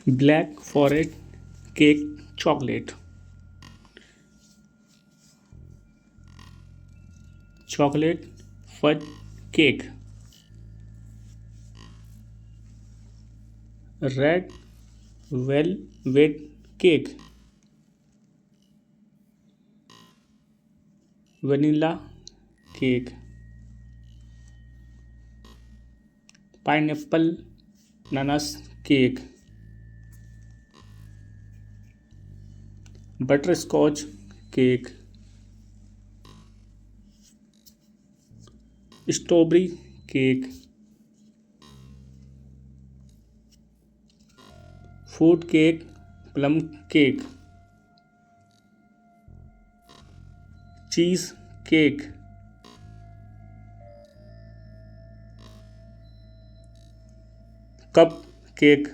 Black Forest cake chocolate. Chocolate fudge cake. Red velvet cake. Vanilla cake. Pineapple ananas cake. Butterscotch cake. Strawberry cake. Fruit cake. Plum cake. Cheese cake. Cup cake.